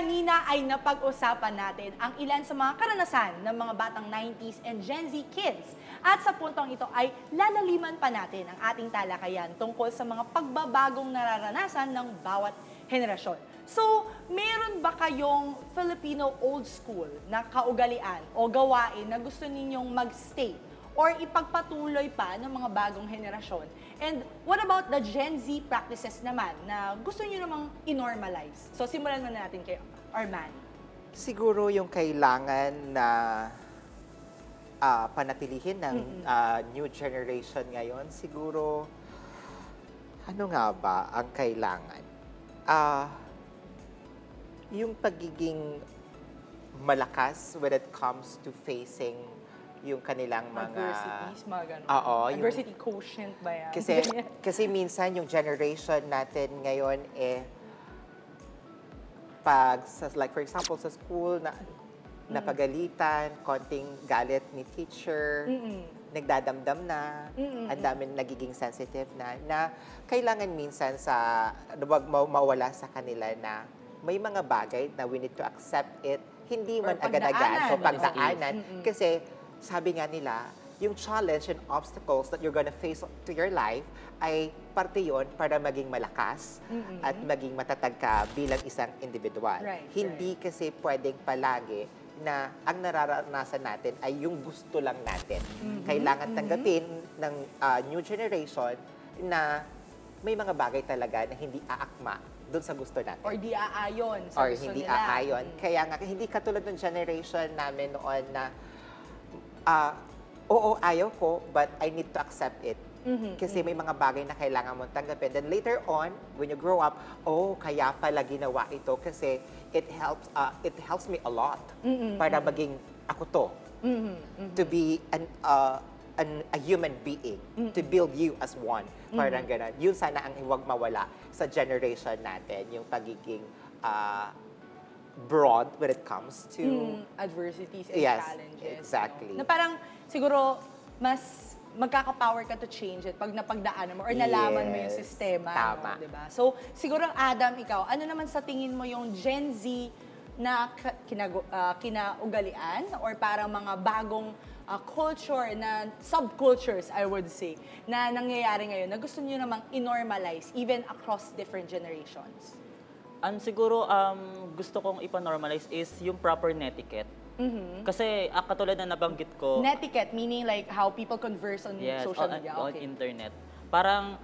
kanina ay napag-usapan natin ang ilan sa mga karanasan ng mga batang 90s and Gen Z kids. At sa puntong ito ay lalaliman pa natin ang ating talakayan tungkol sa mga pagbabagong nararanasan ng bawat henerasyon. So, meron ba kayong Filipino old school na kaugalian o gawain na gusto ninyong magstay or ipagpatuloy pa ng mga bagong henerasyon? And what about the Gen Z practices naman na gusto niyo namang i-normalize? So, simulan muna natin kay Arman. Siguro yung kailangan na panatilihin ng new generation ngayon, siguro, ano nga ba ang kailangan? Yung pagiging malakas when it comes to facing yung kanilang mga... Adversities, mga ganun. Oo. Adversity quotient ba yan? Kasi minsan yung generation natin ngayon pag, like for example, sa school, napagalitan, konting galit ni teacher, nagdadamdam na, ang dami nagiging sensitive na kailangan minsan wag mawala sa kanila na may mga bagay na we need to accept it, hindi man agad-agad. So, pagdaanan. Kasi, sabi nga nila, yung challenge and obstacles that you're gonna face to your life ay parte yun para maging malakas at maging matatag ka bilang isang individual. Hindi kasi pwedeng palagi na ang nararanasan natin ay yung gusto lang natin. Kailangan tanggapin ng new generation na may mga bagay talaga na hindi aakma doon sa gusto natin. Or di aayon sa gusto hindi nila. aayon. Kaya nga, hindi katulad ng generation namin noon na oo, ayaw ko, but I need to accept it. Kasi may mga bagay na kailangan mong tanggapin. Then later on, when you grow up, kaya pala ginawa ito kasi it helps me a lot para maging ako to. To be a human being, to build you as one. Parang ganun. Yun sana ang huwag mawala sa generation natin, yung pagiging broad when it comes to adversities and challenges. Exactly. No? Na parang siguro mas magkaka-power ka to change it pag napagdaanan mo or nalaman mo yung sistema. Tama. No? Diba? So, siguro Adam, ikaw, ano naman sa tingin mo yung Gen Z na kinaugalian or parang mga bagong culture na subcultures, I would say, na nangyayari ngayon na gusto niyo namang i-normalize even across different generations? Siguro, gusto kong ipa-normalize is yung proper netiquette. Kasi katulad na nabanggit ko... Netiquette, meaning like how people converse on social media. On internet. Parang,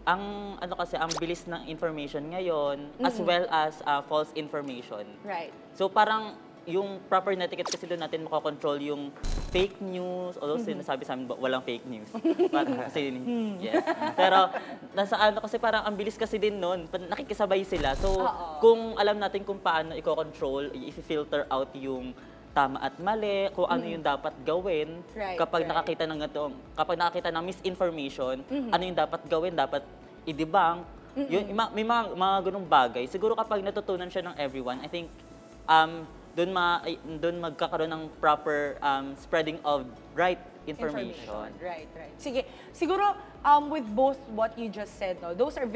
ang bilis ng information ngayon as well as false information. Right. So parang yung proper netiquette kasi doon natin makakontrol yung fake news, although sinasabi sa amin walang fake news. Parang kasi, yes. Pero kasi parang ang bilis kasi din noon, nakikisabay sila. So kung alam natin kung paano i-control, i-filter out yung tama at mali, kung ano yung dapat gawin kapag nakakita ng misinformation, ano yung dapat gawin, dapat i-debunk. Yun, may mga ganung bagay. Siguro kapag natutunan siya ng everyone, I think doon magkakaroon ng proper spreading of right information. Right. Sige, siguro with both what you just said, no, those are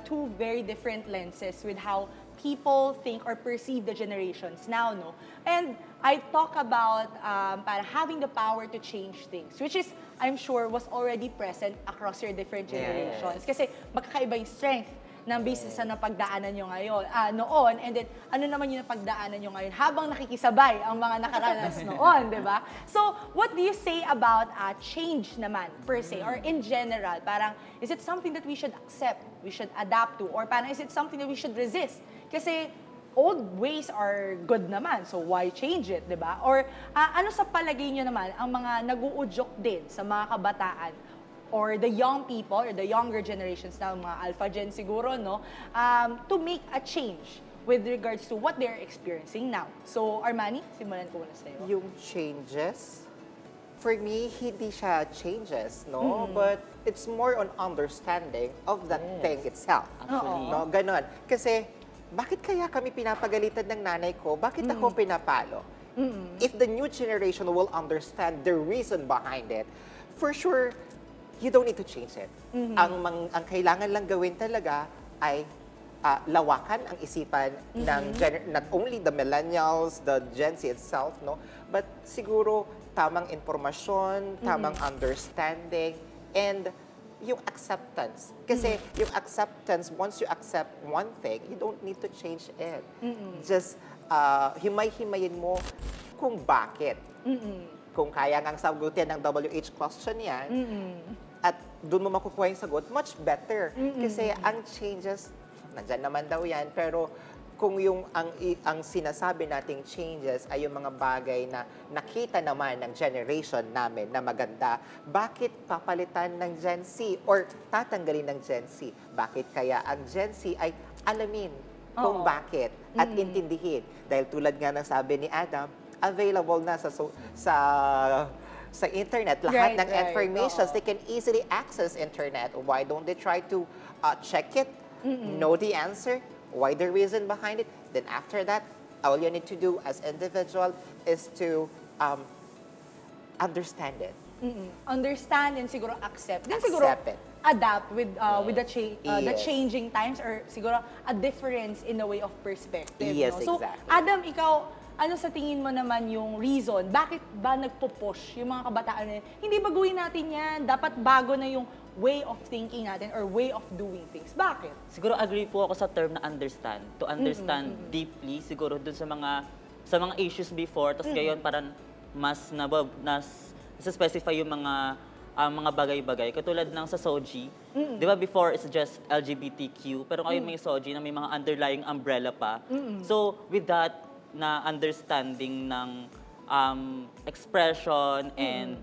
two very different lenses with how people think or perceive the generations now, no? And I talk about para having the power to change things, which is, I'm sure, was already present across your different generations. Kasi magkakaiba yung strength ng business na napagdaanan nyo ngayon, noon, and then ano naman yung napagdaanan nyo ngayon habang nakikisabay ang mga nakaranas noon, di ba? So, what do you say about change naman, per se, or in general? Parang, is it something that we should accept, we should adapt to, or parang is it something that we should resist? Kasi, old ways are good naman, so why change it, di ba? Or ano sa palagay nyo naman ang mga nag-uudyok din sa mga kabataan or the young people, or the younger generations na, mga Alpha Gen siguro, no, to make a change with regards to what they're experiencing now. So, Armani, simulan ko muna sa'yo. Yung changes, for me, hindi siya changes, no? But it's more on understanding of that thing itself. Actually. No? Ganon. Kasi, bakit kaya kami pinapagalitan ng nanay ko? Bakit ako pinapalo? If the new generation will understand the reason behind it, for sure, you don't need to change it. Ang kailangan lang gawin talaga ay lawakan ang isipan ng not only the millennials, the Gen Z itself, no, but siguro tamang informasyon, tamang understanding, and yung acceptance. Kasi yung acceptance, once you accept one thing, you don't need to change it. Just himay-himayin mo kung bakit. Kung kaya ngang sagutin ng WH question yan, at doon mo makukuha yung sagot, much better. Kasi ang changes, nandyan naman daw yan, pero kung yung ang sinasabi nating changes ay yung mga bagay na nakita naman ng generation namin na maganda, bakit papalitan ng Gen Z or tatanggalin ng Gen Z? Bakit kaya ang Gen Z ay alamin kung bakit at intindihin? Dahil tulad nga ng sabi ni Adam, available na sa internet, lahat ng informations, they can easily access internet. Why don't they try to check it, know the answer, why the reason behind it? Then after that, all you need to do as individual is to understand it. Understand and siguro accept. Then Accept siguro it. adapt with the Yes. changing times, or siguro a difference in the way of perspective. Yes, no? So, exactly. Adam, ikaw, ano sa tingin mo naman yung reason? Bakit ba nagpo-push yung mga kabataan na yun? Hindi ba gawin natin yan? Dapat bago na yung way of thinking natin or way of doing things. Bakit? Siguro agree po ako sa term na understand. To understand deeply, siguro dun sa mga issues before, tapos ngayon parang mas specify yung mga bagay-bagay. Katulad ng sa SOGI, di ba before it's just LGBTQ, pero ngayon may SOGI na may mga underlying umbrella pa. So with that na understanding ng expression and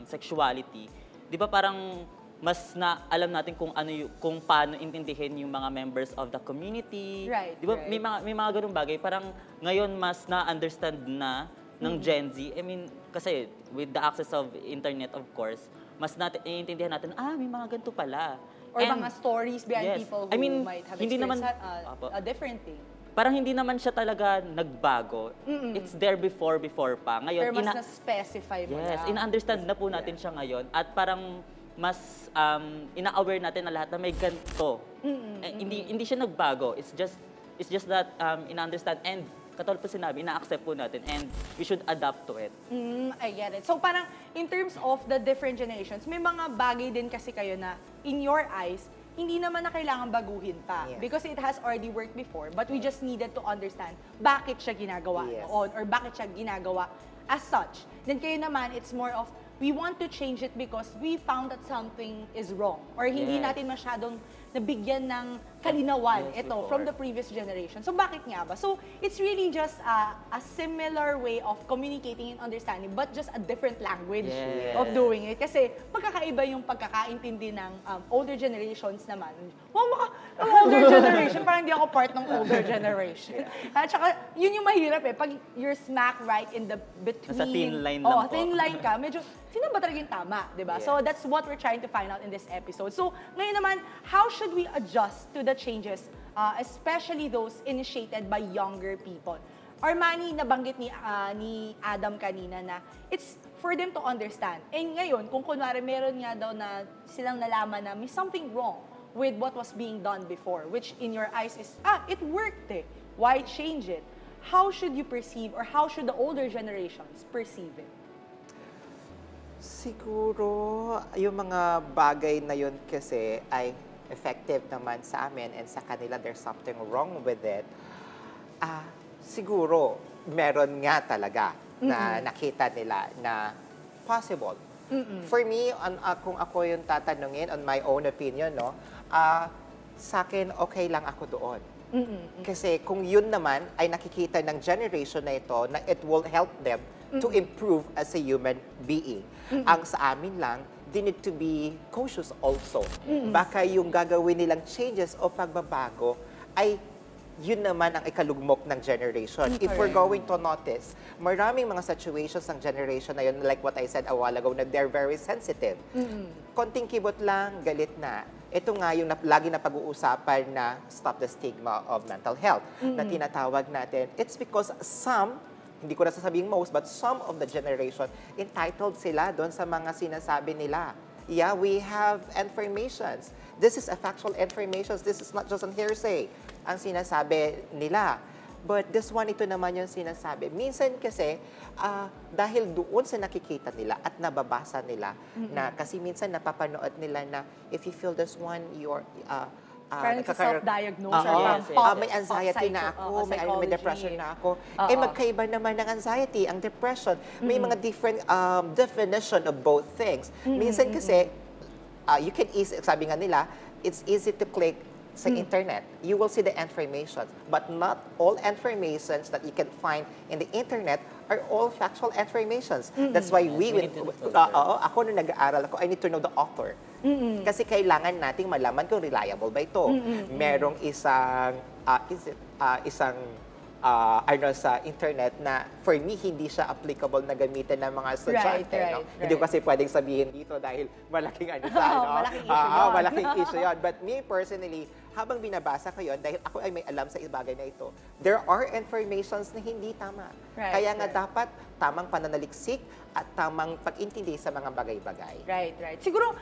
sexuality, di ba parang mas na alam natin kung kung paano intindihin yung mga members of the community. Right, Di ba right. may mga ganung bagay, parang ngayon mas na-understand na ng Gen Z. I mean, kasi with the access of internet, of course, mas naiintindihan natin, may mga ganito pala. Or And- mga stories behind yes. people who I mean, might have hindi experienced naman- Apo. a different thing. Parang hindi naman siya talaga nagbago. It's there before pa. Ngayon, Pero mas na-specify mo yes, lang. ina-understand na po natin siya ngayon. At parang mas ina-aware natin na lahat na may ganito. Hindi siya nagbago. It's just that ina-understand and katulad po sinabi, ina-accept po natin and we should adapt to it. I get it. So parang in terms of the different generations, may mga bagay din kasi kayo na in your eyes, hindi naman na kailangan baguhin pa. Yeah. Because it has already worked before, but we just needed to understand bakit siya ginagawa Yes. noon or bakit siya ginagawa as such. Then kayo naman, it's more of, we want to change it because we found that something is wrong. Or hindi Yes. natin masyadong nabigyan ng kalinawan Yes, ito before. from the previous generation. So bakit nga ba? So it's really just a similar way of communicating and understanding, but just a different language Yes. of doing it. Kasi magkakaiba yung pagkakaintindi ng older generations naman. Older generation, parang hindi ako part ng older generation. At saka, yun yung mahirap pag you're smack right in the between. Nasa thin line lang po. Thin line ka. Medyo, sino ba talaga yung tama, di ba? Yes. So that's what we're trying to find out in this episode. So ngayon naman, how should we adjust to the changes, especially those initiated by younger people? Armani, nabanggit ni Adam kanina na it's for them to understand. And ngayon, kung kunwari meron nga daw na silang nalaman na may something wrong with what was being done before, which in your eyes is, it worked eh. Why change it? How should you perceive or how should the older generations perceive it? Siguro, yung mga bagay na yun kasi ay effective naman sa amin and sa kanila there's something wrong with it. Siguro, meron nga talaga na nakita nila na possible. For me, kung ako yung tatanungin, on my own opinion, no, sa akin, okay lang ako doon. Kasi kung yun naman ay nakikita ng generation na ito na it will help them to improve as a human being. Ang sa amin lang, they need to be cautious also. Baka yung gagawin nilang changes o pagbabago ay yun naman ang ikalugmok ng generation. If we're going to notice, maraming mga situations ng generation na yun, like what I said a while ago, na they're very sensitive. Konting kibot lang, galit na. Ito nga yung lagi na pag-uusapan na stop the stigma of mental health na tinatawag natin. It's because some, hindi ko na sasabing most, but some of the generation, entitled sila doon sa mga sinasabi nila. Yeah, we have informations. This is a factual information. This is not just an hearsay. ang sinasabi nila. But this one, ito naman yung sinasabi. Minsan kasi, dahil doon sa nakikita nila at nababasa nila, na kasi minsan napapanood nila na if you feel this one, you're Parang self-diagnose Oo. or May anxiety na ako, may depression na ako. Magkaiba naman ng anxiety, ang depression. May mga different definition of both things. Minsan kasi, you can easy, sabi nga nila, it's easy to click sa internet. You will see the information. But not all informations that you can find in the internet are all factual informations. That's why ako nung nag-aaral ako, I need to know the author. Kasi kailangan nating malaman kung reliable ba ito. Merong isang sa internet na for me hindi siya applicable na gamitin ng mga estudyante. Right. Hindi ko kasi pwedeng sabihin dito dahil malaking malaking issue yun. malaking issue yun. But me personally, habang binabasa ko yun, dahil ako ay may alam sa bagay na ito, there are informations na hindi tama. Right, Kaya nga dapat tamang pananaliksik at tamang pag-intindi sa mga bagay-bagay. Right. Siguro,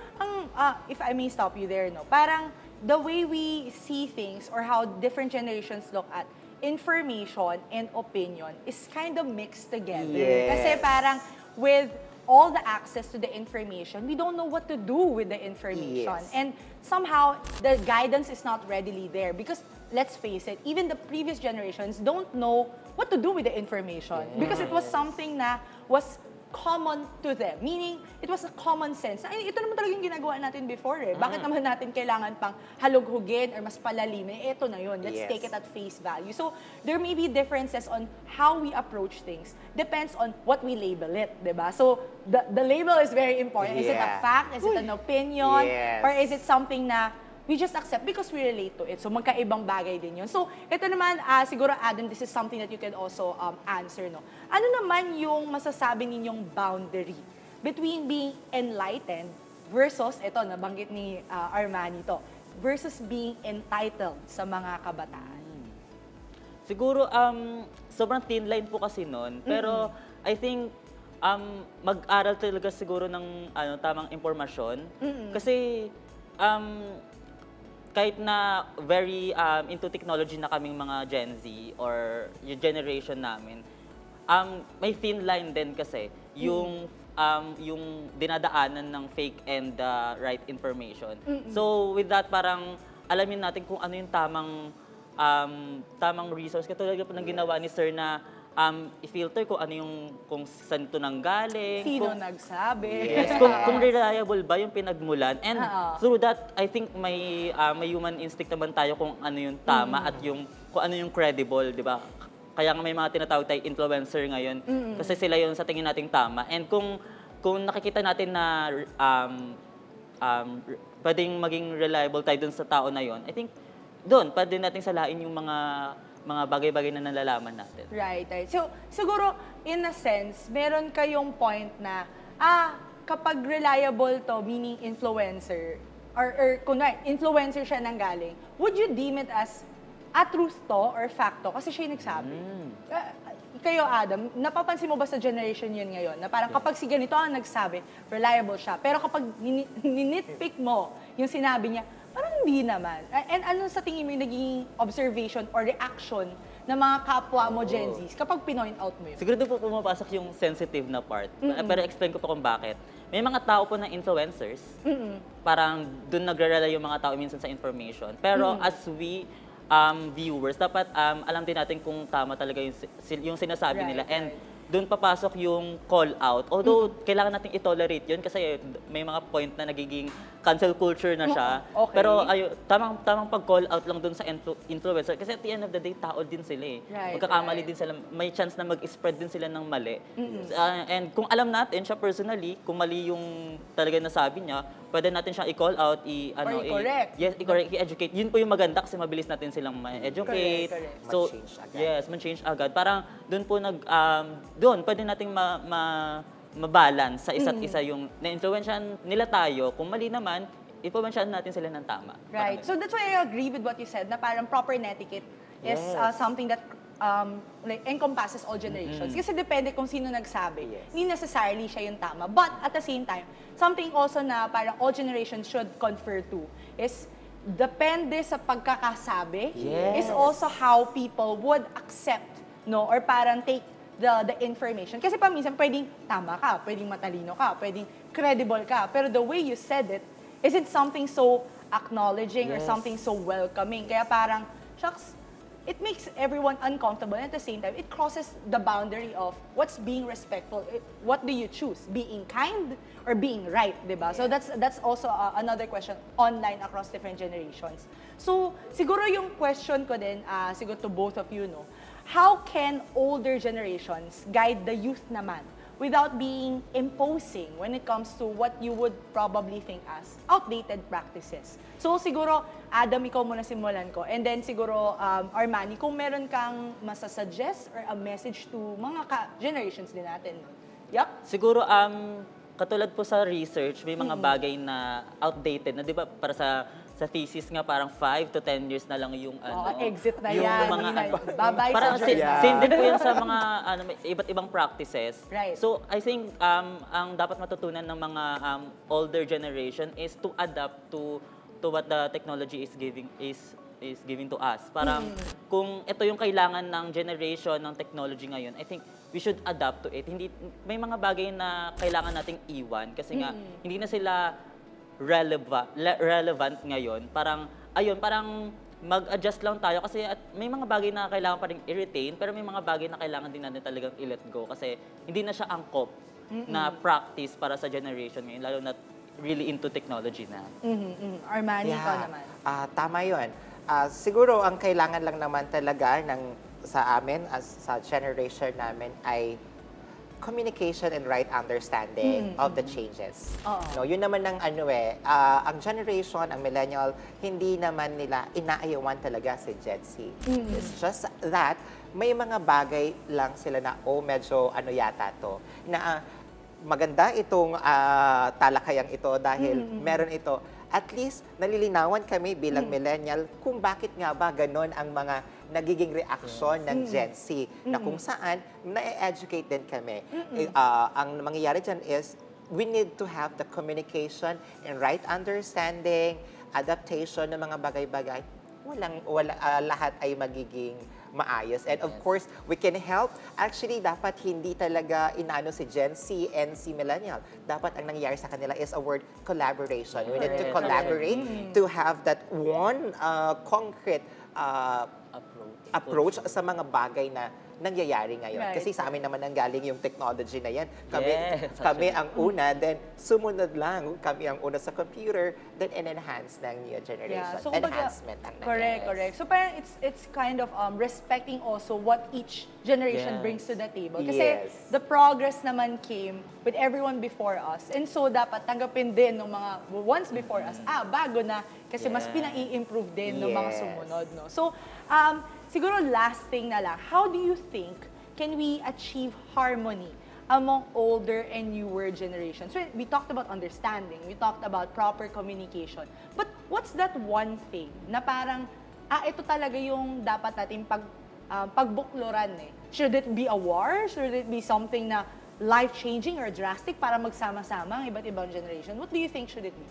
if I may stop you there, no, parang the way we see things or how different generations look at information and opinion is kind of mixed together. Yes. Kasi parang with all the access to the information, we don't know what to do with the information. Yes. And somehow, the guidance is not readily there because, let's face it, even the previous generations don't know what to do with the information because it was something na was common to them. Meaning, it was a common sense. Ay, ito naman talaga yung ginagawa natin before eh. Bakit naman natin kailangan pang halughugin or mas palalimin? Ito na yun. Let's take it at face value. So, there may be differences on how we approach things. Depends on what we label it, di ba? So, the label is very important. Is it a fact? Is it an opinion? Yes. Or is it something na we just accept because we relate to it. So, magkaibang bagay din yun. So, ito naman, siguro, Adam, this is something that you can also answer, no? Ano naman yung masasabi ninyong boundary between being enlightened versus, ito, nabanggit ni Armani to, versus being entitled sa mga kabataan? Siguro, sobrang thin line po kasi nun. Pero, I think, mag-aral talaga siguro ng tamang impormasyon. Kasi, kahit na very into technology na kaming mga Gen Z or yung generation namin, may thin line din kasi yung dinadaanan ng fake and right information. So with that, parang alamin natin kung ano yung tamang resource. Katulad po ng ginawa ni Sir na i-filter kung saan ito nanggaling. Sino kung, nagsabi? Yes, kung reliable ba yung pinagmulan. And through that, I think may human instinct naman tayo kung ano yung tama at kung ano yung credible, di ba? Kaya nga may mga tinatawag tayo influencer ngayon kasi sila yun sa tingin nating tama. And kung nakikita natin na pwedeng maging reliable tayo dun sa tao na yon, I think doon, pwede nating salain yung mga bagay-bagay na nalalaman natin. Right. So, siguro, in a sense, meron kayong point na, kapag reliable to, meaning influencer, or kunwari, influencer siya nanggaling, would you deem it as a truth to or fact to? Kasi siya yung nagsabi. Kayo, Adam, napapansin mo ba sa generation yun ngayon? Na parang kapag si ganito ang nagsabi, reliable siya. Pero kapag ninitpick mo yung sinabi niya, parang hindi naman. And ano sa tingin mo yung naging observation or reaction ng mga kapwa mo Gen Zs kapag pinoint out mo yun? Siguro doon po pumapasok yung sensitive na part. Pero explain ko po kung bakit. May mga tao po na influencers, parang doon nagre-rely yung mga tao minsan sa information. Pero as we viewers, dapat alam din natin kung tama talaga yung sinasabi nila. And doon papasok yung call out. Although, kailangan natin i-tolerate yun kasi may mga point na nagiging cancel culture na siya. Okay. Pero tamang pag-call out lang doon sa influencer. Kasi at the end of the day, tao din sila eh. Magkakamali din sila. May chance na mag-spread din sila ng mali. And kung alam natin siya personally, kung mali yung talaga nasabi niya, pwede natin siyang i-call out, i-correct. Yes, i-correct, i-educate. Yun po yung maganda kasi mabilis natin silang ma-educate. Correct. So, Ma-change agad. yes, ma-change agad. Parang doon po doon pwede nating mabalance sa isa't isa yung na-influensyahan nila tayo. Kung mali naman, influensyahan natin sila ng tama. Right. So that's why I agree with what you said na parang proper netiquette is something that like encompasses all generations. Kasi depende kung sino nagsabi. Hindi necessarily siya yung tama. But at the same time, something also na parang all generations should confer to is depende sa pagkakasabi Yes. is also how people would accept, no? Or parang take the information. Kasi paminsan pwedeng tama ka, pwedeng matalino ka, pwedeng credible ka, pero the way you said it isn't something so acknowledging or Yes. something so welcoming. Kaya parang, shucks, it makes everyone uncomfortable, and at the same time, it crosses the boundary of what's being respectful. What do you choose? Being kind or being right, diba? So that's also another question online across different generations. So siguro yung question ko din, siguro to both of you, no, how can older generations guide the youth naman without being imposing when it comes to what you would probably think as outdated practices? So siguro, Adam, ikaw muna simulan ko. And then siguro, Armani, kung meron kang masasuggest or a message to mga generations din natin. Yup. Siguro, katulad po sa research, may mga bagay na outdated na, di ba, para sa thesis nga parang 5 to 10 years na lang yung Exit na yung yan. mga Bye-bye parang sa journey. same din po yan sa mga may iba't ibang practices. Right. So I think ang dapat matutunan ng mga older generation is to adapt to what the technology is giving to us. Parang kung ito yung kailangan ng generation ng technology ngayon, I think we should adapt to it. Hindi may mga bagay na kailangan nating iwan kasi nga hindi na sila relevant ngayon. Parang mag-adjust lang tayo kasi at may mga bagay na kailangan pa rin i-retain pero may mga bagay na kailangan din natin talagang i-let go kasi hindi na siya angkop na practice para sa generation ngayon lalo na really into technology na. Armani, ikaw naman. Tama yun. Siguro ang kailangan lang naman talaga sa amin, sa generation namin, ay communication and right understanding of the changes. No, yun naman ang ang generation, ang millennial, hindi naman nila inaayawan talaga si Gen Z. It's just that may mga bagay lang sila na medyo yata to na maganda itong talakayang ito dahil meron ito. At least nalilinawan kami bilang millennial kung bakit nga ba ganon ang mga nagiging reaksyon ng Gen Z na kung saan na-educate din kami. Ang mangyayari dyan is we need to have the communication and right understanding, adaptation ng mga bagay-bagay. Lahat ay magiging maayos. And of course, we can help. Actually, dapat hindi talaga inaano si Gen Z and si Millennial. Dapat ang nangyayari sa kanila is a word collaboration. We need to collaborate to have that one concrete approach sa mga bagay na nangyayari ngayon. Right. Kasi sa amin naman ang galing yung technology na yan. Yes, Kami ang una, then sumunod lang. Kami ang una sa computer, then enhance ng new generation. So, kumbaga, Enhancement ang correct. So parang it's kind of respecting also what each generation Yes. brings to the table. Kasi Yes. the progress naman came with everyone before us. And so dapat tanggapin din ng mga ones before us, bago na kasi mas Yes. pinai-improve din ng mga Yes. sumunod. No? So, siguro last thing na lang, how do you think can we achieve harmony among older and newer generations? So we talked about understanding, we talked about proper communication. But what's that one thing na parang, ito talaga yung dapat natin pagbukluran eh. Should it be a war? Should it be something na life-changing or drastic para magsama-sama ang iba't ibang generation? What do you think should it be?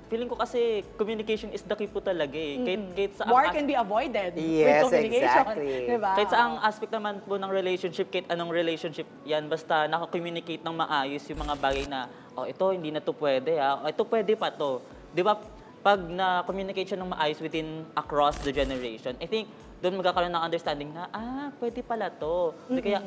Feeling ko kasi communication is the key po talaga eh. Kahit sa War can be avoided with Yes, communication. exactly. Diba? Kahit sa ang aspect naman po ng relationship, kahit anong relationship yan, basta naka-communicate ng maayos yung mga bagay na, ito hindi na to pwede ito pwede pa to. Di ba, pag na-communicate siya ng maayos across the generation, I think doon magkakaroon ng understanding na, pwede pala to. Kaya,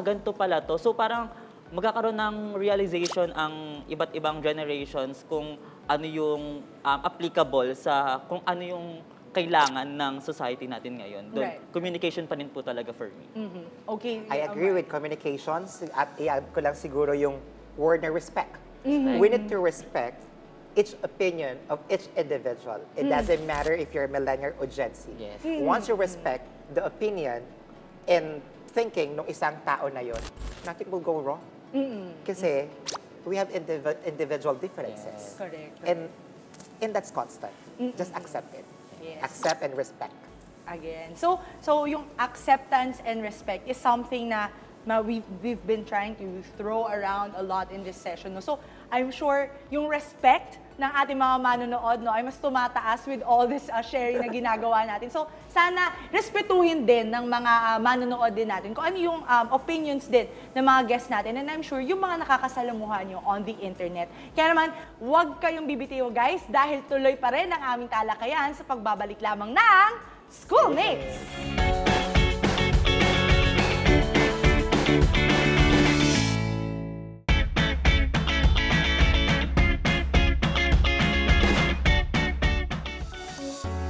ganito pala to. So parang magkakaroon ng realization ang iba't ibang generations kung ano yung applicable sa kung ano yung kailangan ng society natin ngayon. Doon, Right. communication pa rin po talaga for me. Okay. I agree with communications at i-add ko lang siguro yung word na respect. We need to respect each opinion of each individual. It doesn't matter if you're a millennial or Gen Z. Yes. Once you respect the opinion and thinking ng isang tao na yon, nothing will go wrong. Kasi we have individual differences. Correct. And that's constant. Just accept it. Yes. Accept and respect. Again. So yung acceptance and respect is something na we've been trying to throw around a lot in this session. No? So I'm sure yung respect ng ating mga manonood, no, ay mas tumataas with all this sharing na ginagawa natin. So, sana respetuhin din ng mga manonood din natin kung ano yung opinions din ng mga guests natin. And I'm sure yung mga nakakasalamuhan nyo on the internet. Kaya naman, huwag kayong bibitiw, guys, dahil tuloy pa rin ang aming talakayan sa pagbabalik lamang ng Schoolmates!